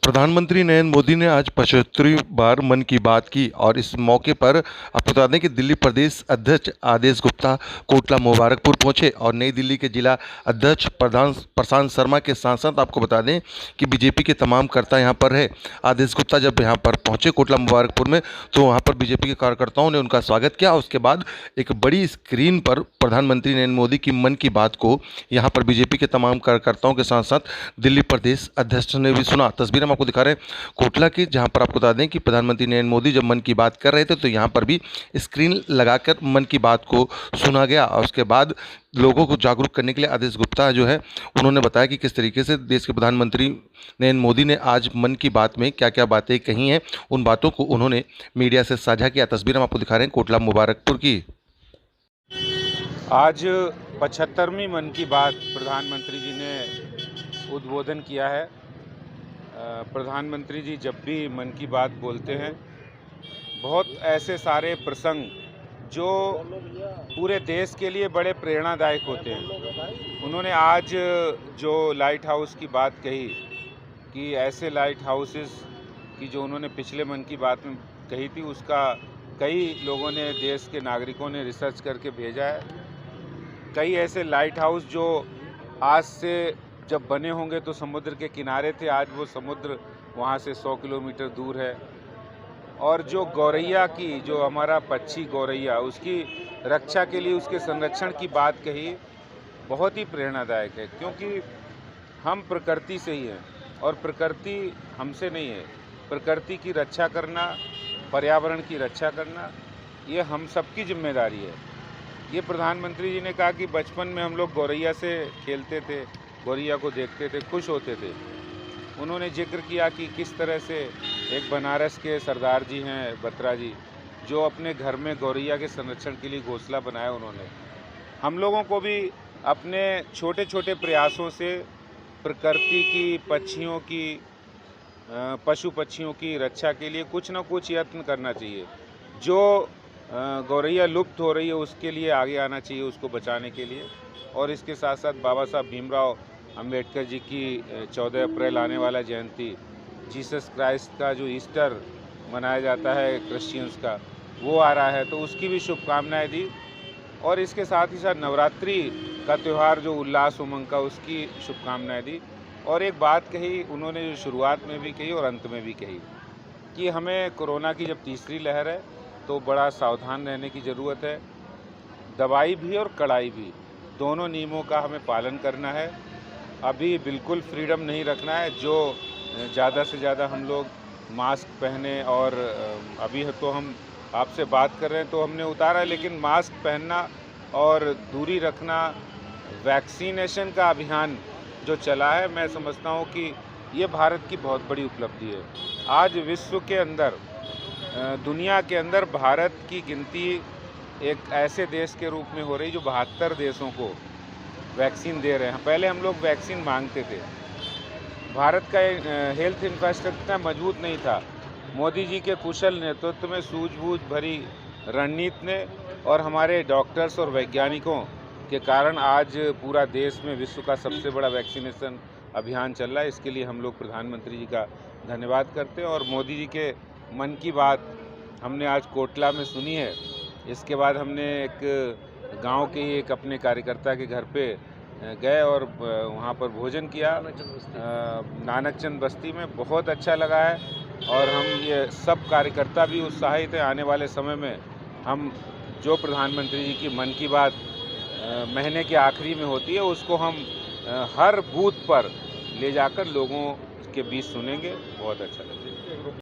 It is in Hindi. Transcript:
प्रधानमंत्री नरेंद्र मोदी ने आज 75वीं बार मन की बात की और इस मौके पर आपको बता दें कि दिल्ली प्रदेश अध्यक्ष आदेश गुप्ता कोटला मुबारकपुर पहुंचे और नई दिल्ली के जिला अध्यक्ष प्रधान प्रशांत शर्मा के साथ साथ आपको बता दें कि बीजेपी के तमाम कार्यकर्ता यहां पर है। आदेश गुप्ता जब यहां पर पहुंचे कोटला मुबारकपुर में तो वहां पर बीजेपी के कार्यकर्ताओं ने उनका स्वागत किया। उसके बाद एक बड़ी स्क्रीन पर प्रधानमंत्री नरेंद्र मोदी की मन की बात को यहाँ पर बीजेपी के तमाम कार्यकर्ताओं के साथ साथ दिल्ली प्रदेश अध्यक्ष ने भी सुना। तस्वीर हम आपको दिखा रहे हैं कोटला की, जहां पर आपको बता दें कि प्रधानमंत्री नरेंद्र मोदी जब मन की बात कर रहे थे तो यहां पर भी स्क्रीन लगाकर मन की बात को सुना गया। और उसके बाद लोगों को जागरूक करने के लिए आदेश गुप्ता जो है उन्होंने बताया कि किस तरीके से देश के प्रधानमंत्री नरेंद्र मोदी ने आज मन की बात में क्या क्या बातें कही हैं, उन बातों को उन्होंने मीडिया से साझा किया। तस्वीर हम आपको दिखा रहे हैं कोटला मुबारकपुर की। आज 75वीं मन की बात प्रधानमंत्री जी ने उद्बोधन किया है। प्रधानमंत्री जी जब भी मन की बात बोलते हैं, बहुत ऐसे सारे प्रसंग जो पूरे देश के लिए बड़े प्रेरणादायक होते हैं। उन्होंने आज जो लाइट हाउस की बात कही कि ऐसे लाइट हाउसेस की जो उन्होंने पिछले मन की बात में कही थी, उसका कई लोगों ने, देश के नागरिकों ने रिसर्च करके भेजा है। कई ऐसे लाइट हाउस जो आज से जब बने होंगे तो समुद्र के किनारे थे, आज वो समुद्र वहाँ से 100 किलोमीटर दूर है। और जो गौरैया की, जो हमारा पक्षी गौरैया, उसकी रक्षा के लिए, उसके संरक्षण की बात कही, बहुत ही प्रेरणादायक है। क्योंकि हम प्रकृति से ही हैं और प्रकृति हमसे नहीं है। प्रकृति की रक्षा करना, पर्यावरण की रक्षा करना, ये हम सबकी जिम्मेदारी है। ये प्रधानमंत्री जी ने कहा कि बचपन में हम लोग गौरैया से खेलते थे, गौरैया को देखते थे, खुश होते थे। उन्होंने जिक्र किया कि किस तरह से एक बनारस के सरदार जी हैं, बत्रा जी, जो अपने घर में गौरैया के संरक्षण के लिए घोंसला बनाया उन्होंने। हम लोगों को भी अपने छोटे छोटे प्रयासों से प्रकृति की, पक्षियों की, पशु पक्षियों की रक्षा के लिए कुछ न कुछ यत्न करना चाहिए। जो गौरैया लुप्त हो रही है उसके लिए आगे आना चाहिए, उसको बचाने के लिए। और इसके साथ साथ बाबा साहब भीमराव अंबेडकर जी की 14 अप्रैल आने वाला जयंती, जीसस क्राइस्ट का जो ईस्टर मनाया जाता है क्रिश्चियंस का, वो आ रहा है, तो उसकी भी शुभकामनाएं दी। और इसके साथ ही साथ नवरात्रि का त्यौहार जो उल्लास उमंग का, उसकी शुभकामनाएं दी। और एक बात कही उन्होंने, जो शुरुआत में भी कही और अंत में भी कही, कि हमें कोरोना की जब तीसरी लहर है तो बड़ा सावधान रहने की ज़रूरत है। दवाई भी और कड़ाई भी, दोनों नियमों का हमें पालन करना है। अभी बिल्कुल फ्रीडम नहीं रखना है। जो ज़्यादा से ज़्यादा हम लोग मास्क पहने, और अभी तो हम आपसे बात कर रहे हैं तो हमने उतारा है, लेकिन मास्क पहनना और दूरी रखना, वैक्सीनेशन का अभियान जो चला है, मैं समझता हूँ कि ये भारत की बहुत बड़ी उपलब्धि है। आज विश्व के अंदर, दुनिया के अंदर भारत की गिनती एक ऐसे देश के रूप में हो रही जो 72 देशों को वैक्सीन दे रहे हैं। पहले हम लोग वैक्सीन मांगते थे। भारत का हेल्थ इंफ्रास्ट्रक्चर मजबूत नहीं था। मोदी जी के कुशल नेतृत्व में, सूझबूझ भरी रणनीति ने और हमारे डॉक्टर्स और वैज्ञानिकों के कारण आज पूरा देश में विश्व का सबसे बड़ा वैक्सीनेशन अभियान चल रहा है। इसके लिए हम लोग प्रधानमंत्री जी का धन्यवाद करते हैं। और मोदी जी के मन की बात हमने आज कोटला में सुनी है। इसके बाद हमने एक गांव के ही एक अपने कार्यकर्ता के घर पे गए और वहां पर भोजन किया, नानकचंद बस्ती में। बहुत अच्छा लगा है और हम ये सब कार्यकर्ता भी उत्साहित हैं। आने वाले समय में हम जो प्रधानमंत्री जी की मन की बात महीने के आखिरी में होती है, उसको हम हर बूथ पर ले जाकर लोगों के बीच सुनेंगे। बहुत अच्छा लगा।